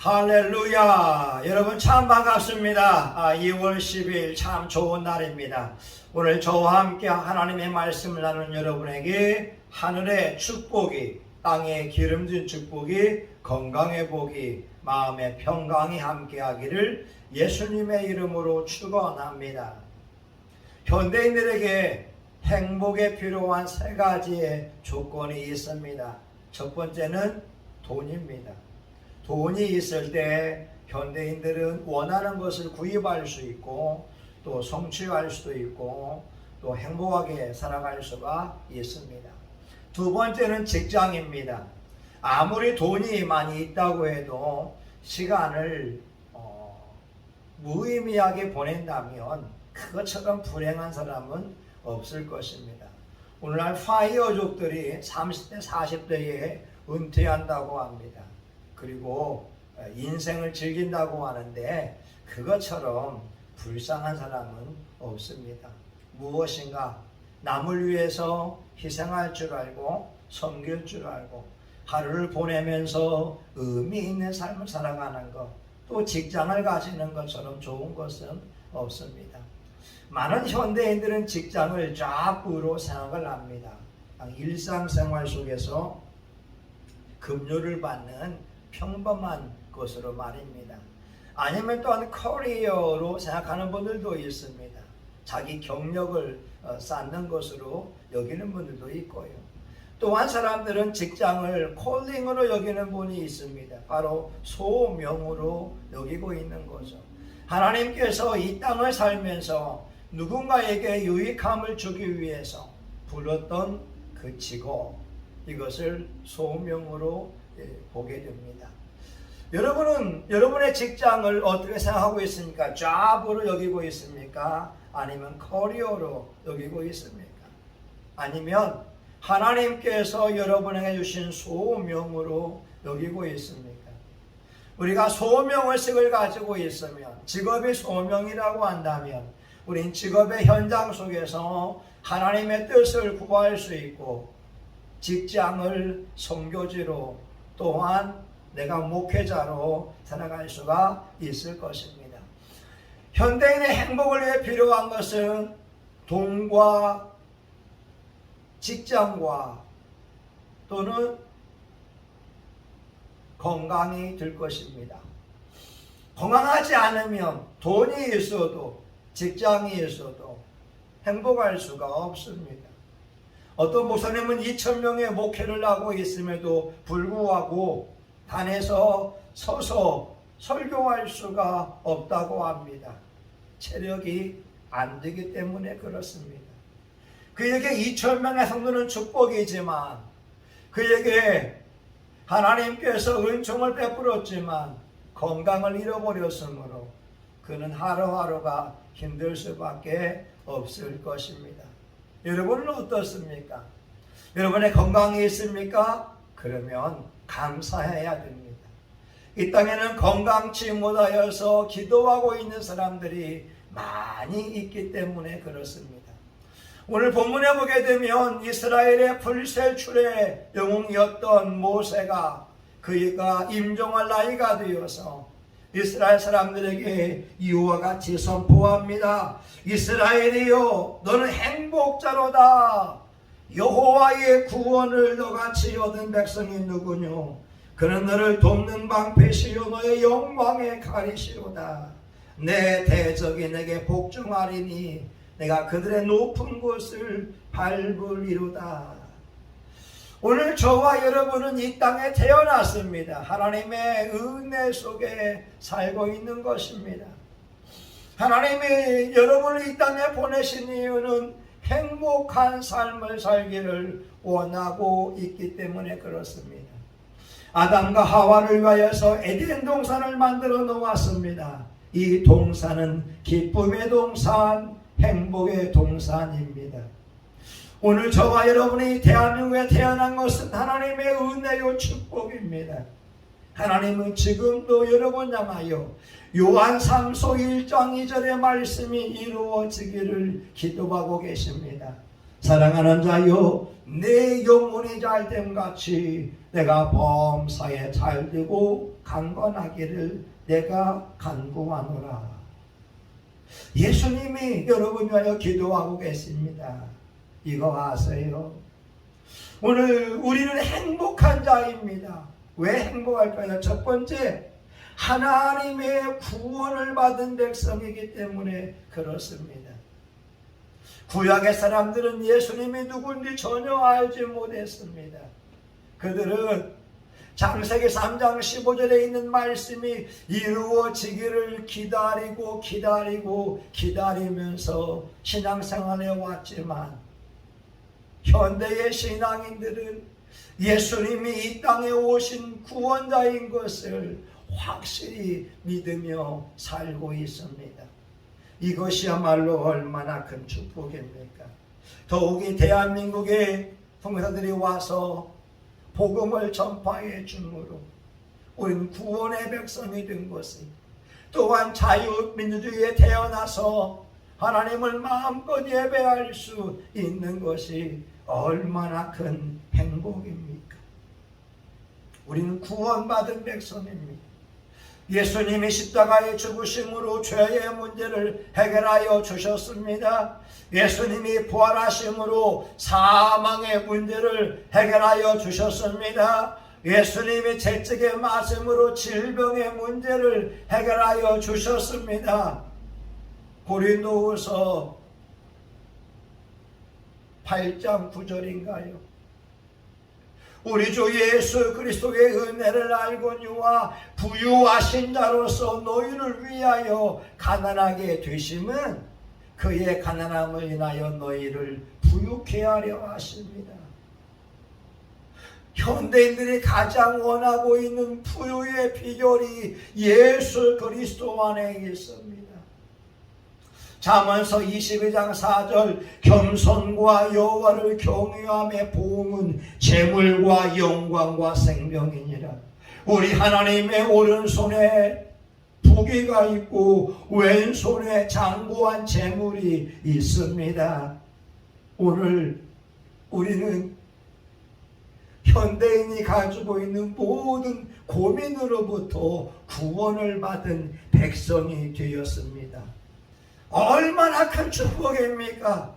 할렐루야! 여러분 참 반갑습니다. 2월 10일 참 좋은 날입니다. 오늘 저와 함께 하나님의 말씀을 나눈 여러분에게 하늘의 축복이, 땅에 기름진 축복이, 건강의 복이, 마음의 평강이 함께하기를 예수님의 이름으로 축원합니다. 현대인들에게 행복에 필요한 세 가지의 조건이 있습니다. 첫 번째는 돈입니다. 돈이 있을 때 현대인들은 원하는 것을 구입할 수 있고 또 성취할 수도 있고 또 행복하게 살아갈 수가 있습니다. 두 번째는 직장입니다. 아무리 돈이 많이 있다고 해도 시간을 무의미하게 보낸다면 그것처럼 불행한 사람은 없을 것입니다. 오늘날 파이어족들이 30대 40대에 은퇴한다고 합니다. 그리고 인생을 즐긴다고 하는데 그것처럼 불쌍한 사람은 없습니다. 무엇인가 남을 위해서 희생할 줄 알고 섬길 줄 알고 하루를 보내면서 의미 있는 삶을 살아가는 것, 또 직장을 가지는 것처럼 좋은 것은 없습니다. 많은 현대인들은 직장을 잡으로 생각을 합니다. 일상생활 속에서 급료를 받는 평범한 것으로 말입니다. 아니면 또한 커리어로 생각하는 분들도 있습니다. 자기 경력을 쌓는 것으로 여기는 분들도 있고요. 또한 사람들은 직장을 콜링으로 여기는 분이 있습니다. 바로 소명으로 여기고 있는 거죠. 하나님께서 이 땅을 살면서 누군가에게 유익함을 주기 위해서 불렀던 그 직업, 이것을 소명으로 보게 됩니다. 여러분은 여러분의 직장을 어떻게 생각하고 있습니까? 잡으로 여기고 있습니까? 아니면 커리어로 여기고 있습니까? 아니면 하나님께서 여러분에게 주신 소명으로 여기고 있습니까? 우리가 소명의식을 가지고 있으면, 직업이 소명이라고 한다면 우린 직업의 현장 속에서 하나님의 뜻을 구할 수 있고 직장을 선교지로 또한 내가 목회자로 살아갈 수가 있을 것입니다. 현대인의 행복을 위해 필요한 것은 돈과 직장과 또는 건강이 될 것입니다. 건강하지 않으면 돈이 있어도 직장이 있어도 행복할 수가 없습니다. 어떤 목사님은 2,000명의 목회를 하고 있음에도 불구하고 단에서 서서 설교할 수가 없다고 합니다. 체력이 안 되기 때문에 그렇습니다. 그에게 2,000명의 성도는 축복이지만 그에게 하나님께서 은총을 베풀었지만 건강을 잃어버렸으므로 그는 하루하루가 힘들 수밖에 없을 것입니다. 여러분은 어떻습니까? 여러분의 건강이 있습니까? 그러면 감사해야 됩니다. 이 땅에는 건강치 못하여서 기도하고 있는 사람들이 많이 있기 때문에 그렇습니다. 오늘 본문에 보게 되면 이스라엘의 불세출의 영웅이었던 모세가 그가 임종할 나이가 되어서 이스라엘 사람들에게 이와 같이 선포합니다. 이스라엘이여, 너는 행복자로다. 여호와의 구원을 너같이 얻은 백성이 누구뇨? 그는 너를 돕는 방패시요 너의 영광의 칼이시로다. 내 대적이 내게 복종하리니 내가 그들의 높은 곳을 밟으리로다. 오늘 저와 여러분은 이 땅에 태어났습니다. 하나님의 은혜 속에 살고 있는 것입니다. 하나님이 여러분을 이 땅에 보내신 이유는 행복한 삶을 살기를 원하고 있기 때문에 그렇습니다. 아담과 하와를 위하여서 에덴 동산을 만들어 놓았습니다. 이 동산은 기쁨의 동산, 행복의 동산입니다. 오늘 저와 여러분이 대한민국에 태어난 것은 하나님의 은혜요 축복입니다. 하나님은 지금도 여러분 향하여 요한 3서 1장 2절의 말씀이 이루어지기를 기도하고 계십니다. 사랑하는 자여, 내 영혼이 잘됨 같이 내가 범사에 잘되고 강건하기를 내가 간구하노라. 예수님이 여러분 위하여 기도하고 계십니다. 이거 아세요? 오늘 우리는 행복한 자입니다. 왜 행복할까요? 첫 번째, 하나님의 구원을 받은 백성이기 때문에 그렇습니다. 구약의 사람들은 예수님이 누군지 전혀 알지 못했습니다. 그들은 창세기 3장 15절에 있는 말씀이 이루어지기를 기다리면서 신앙생활에 왔지만, 현대의 신앙인들은 예수님이 이 땅에 오신 구원자인 것을 확실히 믿으며 살고 있습니다. 이것이야말로 얼마나 큰 축복입니까? 더욱이 대한민국의 봉사들이 와서 복음을 전파해 주므로 우리는 구원의 백성이 된 것이, 또한 자유민주주의에 태어나서 하나님을 마음껏 예배할 수 있는 것이 얼마나 큰 행복입니까? 우리는 구원받은 백성입니다. 예수님이 십자가에 죽으심으로 죄의 문제를 해결하여 주셨습니다. 예수님이 부활하심으로 사망의 문제를 해결하여 주셨습니다. 예수님이 채찍의 맞음으로 질병의 문제를 해결하여 주셨습니다. 고린도후서 8장 9절인가요? 우리 주 예수 그리스도의 은혜를 알거니와 부유하신 자로서 너희를 위하여 가난하게 되심은 그의 가난함을 인하여 너희를 부유케 하려 하십니다. 현대인들이 가장 원하고 있는 부유의 비결이 예수 그리스도 안에 있습니다. 잠언서 22장 4절, 겸손과 여호와를 경외함의 보응은 재물과 영광과 생명이니라. 우리 하나님의 오른손에 부귀가 있고 왼손에 장구한 재물이 있습니다. 오늘 우리는 현대인이 가지고 있는 모든 고민으로부터 구원을 받은 백성이 되었습니다. 얼마나 큰 축복입니까?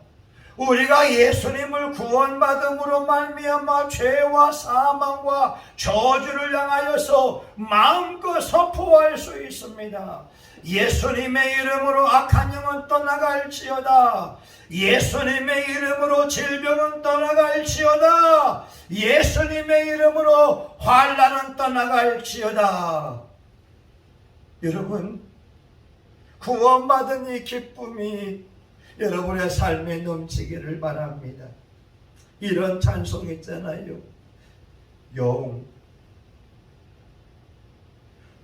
우리가 예수님을 구원받음으로 말미암아 죄와 사망과 저주를 향하여서 마음껏 선포할 수 있습니다. 예수님의 이름으로 악한 영은 떠나갈지어다. 예수님의 이름으로 질병은 떠나갈지어다. 예수님의 이름으로 환난은 떠나갈지어다. 여러분, 구원받은 이 기쁨이 여러분의 삶에 넘치기를 바랍니다. 이런 찬송 있잖아요.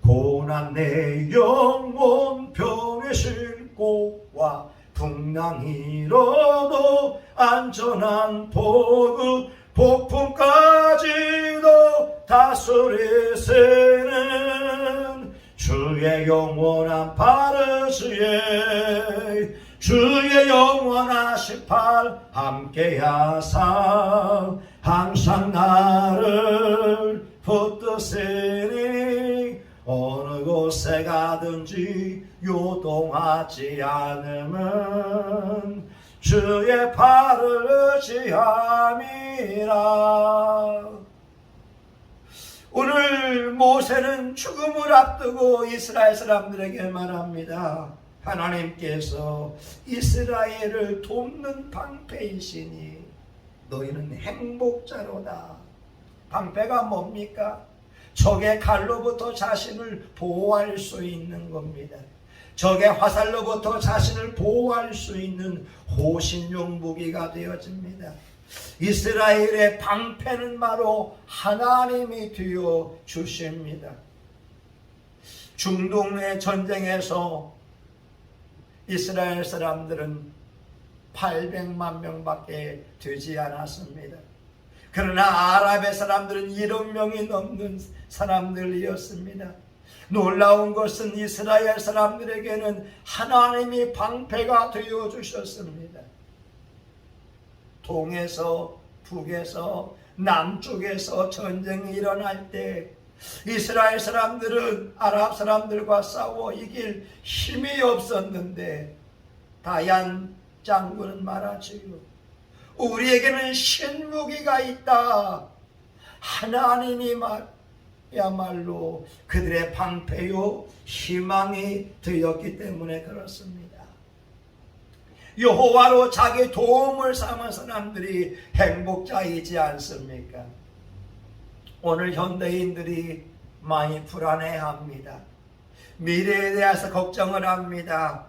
고난 내 영혼 병에 싣고 와 풍랑이로도 안전한 복음 폭풍까지도 다스리시는 주의 영원한 파르시에 주의 영원하신 팔 함께하사 항상 나를 붙드시니 어느 곳에 가든지 요동하지 않으면 주의 팔을 의지함이라. 오늘 모세는 죽음을 앞두고 이스라엘 사람들에게 말합니다. 하나님께서 이스라엘을 돕는 방패이시니 너희는 행복자로다. 방패가 뭡니까? 적의 칼로부터 자신을 보호할 수 있는 겁니다. 적의 화살로부터 자신을 보호할 수 있는 호신용 무기가 되어집니다. 이스라엘의 방패는 바로 하나님이 되어 주십니다. 중동의 전쟁에서 이스라엘 사람들은 800만 명밖에 되지 않았습니다. 그러나 아랍의 사람들은 1억 명이 넘는 사람들이었습니다. 놀라운 것은 이스라엘 사람들에게는 하나님이 방패가 되어 주셨습니다. 동에서 북에서 남쪽에서 전쟁이 일어날 때 이스라엘 사람들은 아랍 사람들과 싸워 이길 힘이 없었는데 다얀 장군은 말하지요. 우리에게는 신무기가 있다. 하나님이 야말로 그들의 방패요 희망이 되었기 때문에 그렇습니다. 여호와로 자기 도움을 삼은 사람들이 행복자이지 않습니까? 오늘 현대인들이 많이 불안해합니다. 미래에 대해서 걱정을 합니다.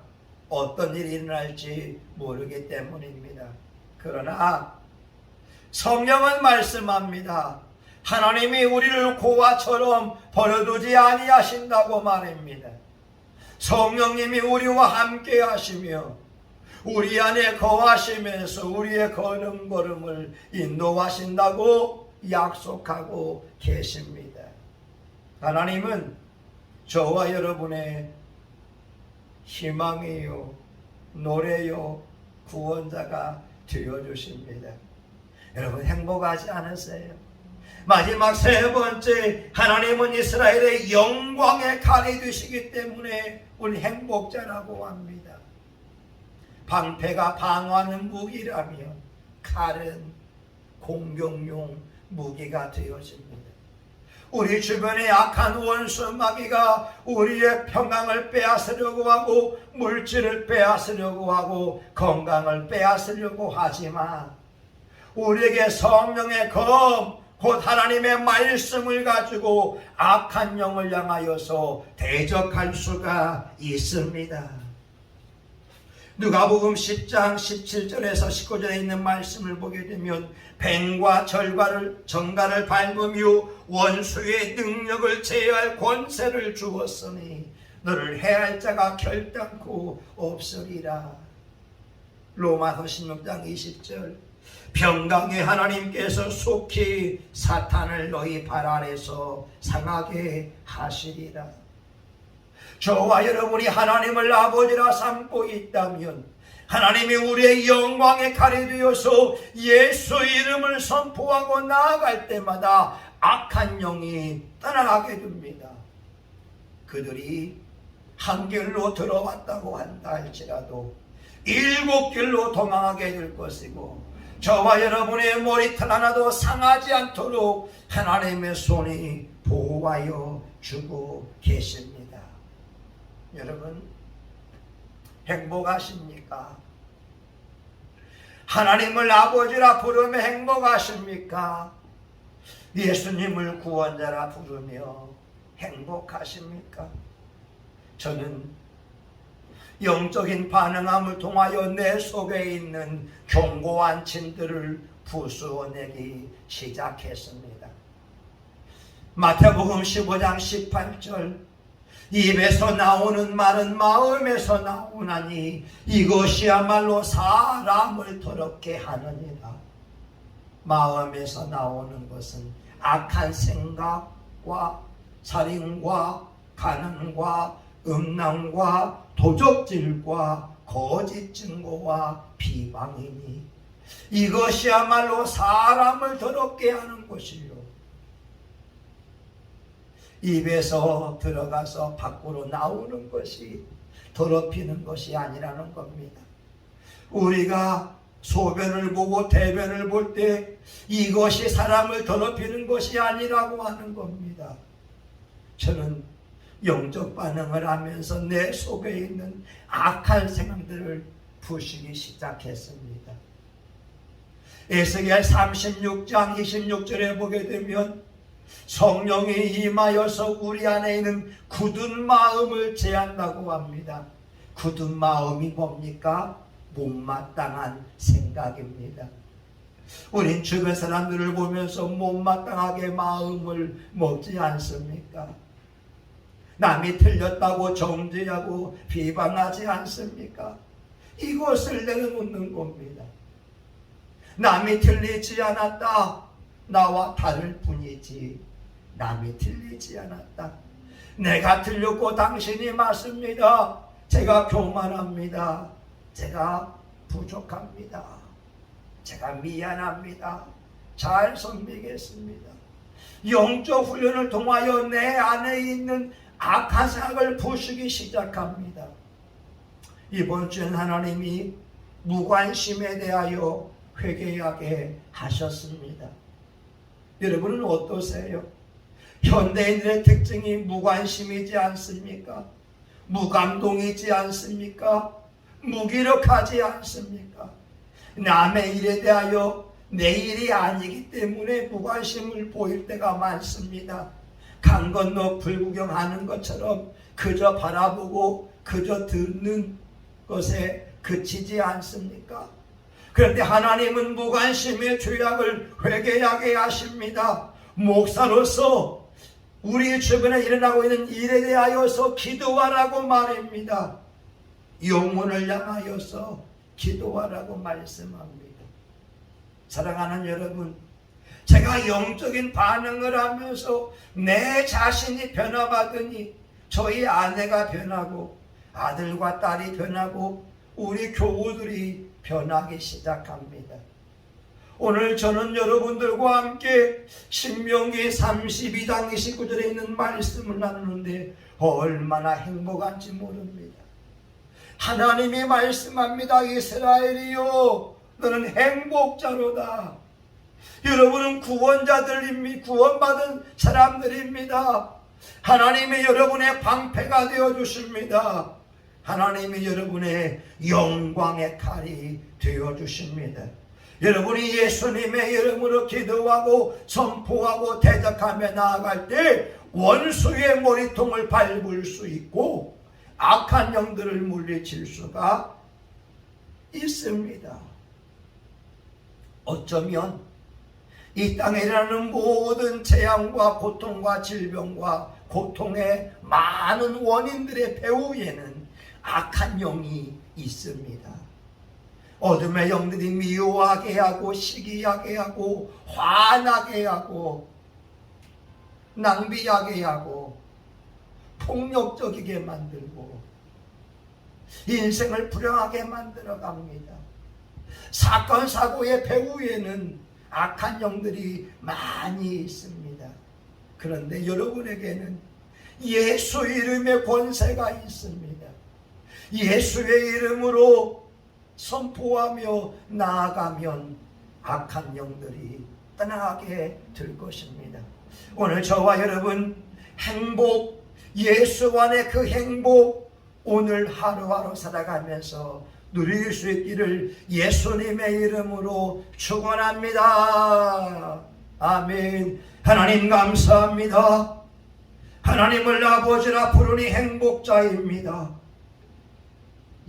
어떤 일이 일어날지 모르기 때문입니다. 그러나 성경은 말씀합니다. 하나님이 우리를 고아처럼 버려두지 아니하신다고 말합니다. 성령님이 우리와 함께 하시며 우리 안에 거하시면서 우리의 걸음걸음을 인도하신다고 약속하고 계십니다. 하나님은 저와 여러분의 희망이요, 노래요, 구원자가 되어주십니다. 여러분 행복하지 않으세요? 마지막 세 번째, 하나님은 이스라엘의 영광의 칼이 되시기 때문에 우리 행복자라고 합니다. 방패가 방어하는 무기라면 칼은 공격용 무기가 되어집니다. 우리 주변의 악한 원수 마귀가 우리의 평강을 빼앗으려고 하고 물질을 빼앗으려고 하고 건강을 빼앗으려고 하지만 우리에게 성령의 검 곧 하나님의 말씀을 가지고 악한 영을 향하여서 대적할 수가 있습니다. 누가복음 10장 17절에서 19절에 있는 말씀을 보게 되면 뱀과 정갈을 밟으며 원수의 능력을 제어할 권세를 주었으니 너를 해할 자가 결단코 없으리라. 로마서 16장 20절 평강의 하나님께서 속히 사탄을 너희 발 아래서 상하게 하시리라. 저와 여러분이 하나님을 아버지라 삼고 있다면 하나님이 우리의 영광의 칼이 되어서 예수 이름을 선포하고 나아갈 때마다 악한 영이 떠나가게 됩니다. 그들이 한 길로 들어왔다고 한다 할지라도 7길로 도망하게 될 것이고 저와 여러분의 머리털 하나도 상하지 않도록 하나님의 손이 보호하여 주고 계십니다. 여러분 행복하십니까? 하나님을 아버지라 부르며 행복하십니까? 예수님을 구원자라 부르며 행복하십니까? 저는 영적인 반응함을 통하여 내 속에 있는 견고한 짐들을 부수어내기 시작했습니다. 마태복음 15장 18절 입에서 나오는 말은 마음에서 나오나니 이것이야말로 사람을 더럽게 하느니라. 마음에서 나오는 것은 악한 생각과 살인과 간음과 음란과 도적질과 거짓 증거와 비방이니 이것이야말로 사람을 더럽게 하는 것이요 입에서 들어가서 밖으로 나오는 것이 더럽히는 것이 아니라는 겁니다. 우리가 소변을 보고 대변을 볼 때 이것이 사람을 더럽히는 것이 아니라고 하는 겁니다. 저는 영적 반응을 하면서 내 속에 있는 악한 생각들을 부수기 시작했습니다. 에스겔 36장 26절에 보게 되면 성령이 임하여서 우리 안에 있는 굳은 마음을 제한다고 합니다. 굳은 마음이 뭡니까? 못마땅한 생각입니다. 우린 주변 사람들을 보면서 못마땅하게 마음을 먹지 않습니까? 남이 틀렸다고 정죄하고 비방하지 않습니까? 이것을 내려놓는 겁니다. 남이 틀리지 않았다. 나와 다를 뿐이지 남이 틀리지 않았다. 내가 틀렸고 당신이 맞습니다. 제가 교만합니다. 제가 부족합니다. 제가 미안합니다. 잘 섬기겠습니다. 영적 훈련을 통하여 내 안에 있는 악한 생각을 부수기 시작합니다. 이번 주엔 하나님이 무관심에 대하여 회개하게 하셨습니다. 여러분은 어떠세요? 현대인들의 특징이 무관심이지 않습니까? 무감동이지 않습니까? 무기력하지 않습니까? 남의 일에 대하여 내 일이 아니기 때문에 무관심을 보일 때가 많습니다. 강 건너 불구경하는 것처럼 그저 바라보고 그저 듣는 것에 그치지 않습니까? 그런데 하나님은 무관심의 죄악을 회개하게 하십니다. 목사로서 우리 주변에 일어나고 있는 일에 대하여서 기도하라고 말입니다. 영혼을 향하여서 기도하라고 말씀합니다. 사랑하는 여러분, 제가 영적인 반응을 하면서 내 자신이 변화받으니 저희 아내가 변하고 아들과 딸이 변하고 우리 교우들이 변하기 시작합니다. 오늘 저는 여러분들과 함께 신명기 32장 29절에 있는 말씀을 나누는데 얼마나 행복한지 모릅니다. 하나님이 말씀합니다. 이스라엘이요, 너는 행복자로다. 여러분은 구원받은 사람들입니다. 하나님이 여러분의 방패가 되어주십니다. 하나님이 여러분의 영광의 칼이 되어주십니다. 여러분이 예수님의 이름으로 기도하고 선포하고 대적하며 나아갈 때 원수의 머리통을 밟을 수 있고 악한 영들을 물리칠 수가 있습니다. 어쩌면 이 땅에 일어나는 모든 재앙과 고통과 질병과 고통의 많은 원인들의 배후에는 악한 영이 있습니다. 어둠의 영들이 미워하게 하고 시기하게 하고 화나게 하고 낭비하게 하고 폭력적이게 만들고 인생을 불행하게 만들어 갑니다. 사건 사고의 배후에는 악한 영들이 많이 있습니다. 그런데 여러분에게는 예수 이름의 권세가 있습니다. 예수의 이름으로 선포하며 나아가면 악한 영들이 떠나게 될 것입니다. 오늘 저와 여러분 행복, 예수 안의 그 행복 오늘 하루하루 살아가면서 누릴 수 있기를 예수님의 이름으로 축원합니다. 아멘. 하나님 감사합니다. 하나님을 아버지라 부르니 행복자입니다.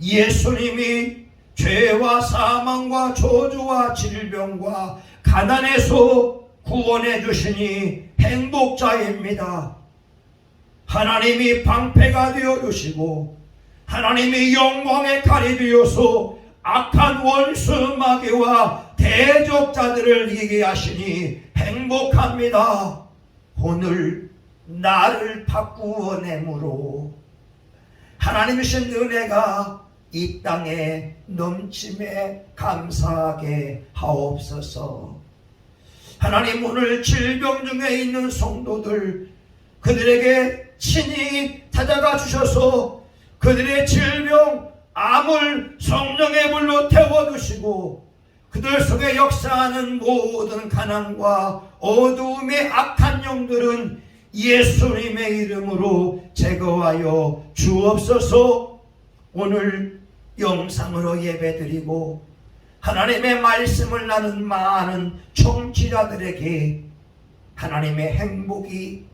예수님이 죄와 사망과 저주와 질병과 가난에서 구원해 주시니 행복자입니다. 하나님이 방패가 되어 주시고 하나님이 영광의 칼이 되어서 악한 원수 마귀와 대적자들을 이기게 하시니 행복합니다. 오늘 나를 바꾸어 내므로 하나님의 신 은혜가 이 땅에 넘침에 감사하게 하옵소서. 하나님 오늘 질병 중에 있는 성도들 그들에게 친히 찾아가 주셔서 그들의 질병, 암을 성령의 불로 태워주시고 그들 속에 역사하는 모든 가난과 어두움의 악한 영들은 예수님의 이름으로 제거하여 주옵소서. 오늘 영상으로 예배드리고 하나님의 말씀을 나눈 많은 청취자들에게 하나님의 행복이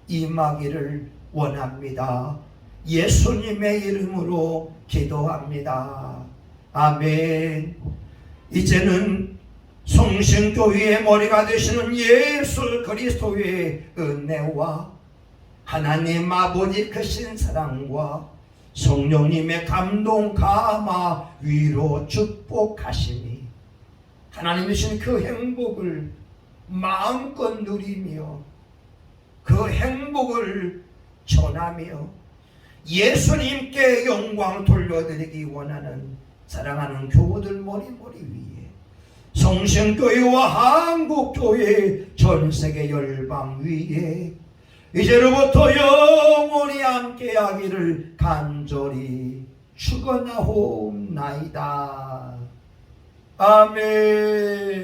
임하기를 원합니다. 예수님의 이름으로 기도합니다. 아멘. 이제는 성신교회의 머리가 되시는 예수 그리스도의 은혜와 하나님 아버지 크신 사랑과 성령님의 감동, 감화, 위로, 축복하시니 하나님이 주신 그 행복을 마음껏 누리며 그 행복을 전하며 예수님께 영광 돌려드리기 원하는 사랑하는 교우들 머리 위에 성신교회와 한국교회 전세계 열방 위에 이제로부터 영원히 함께하기를 간절히 축원하옵나이다. 아멘.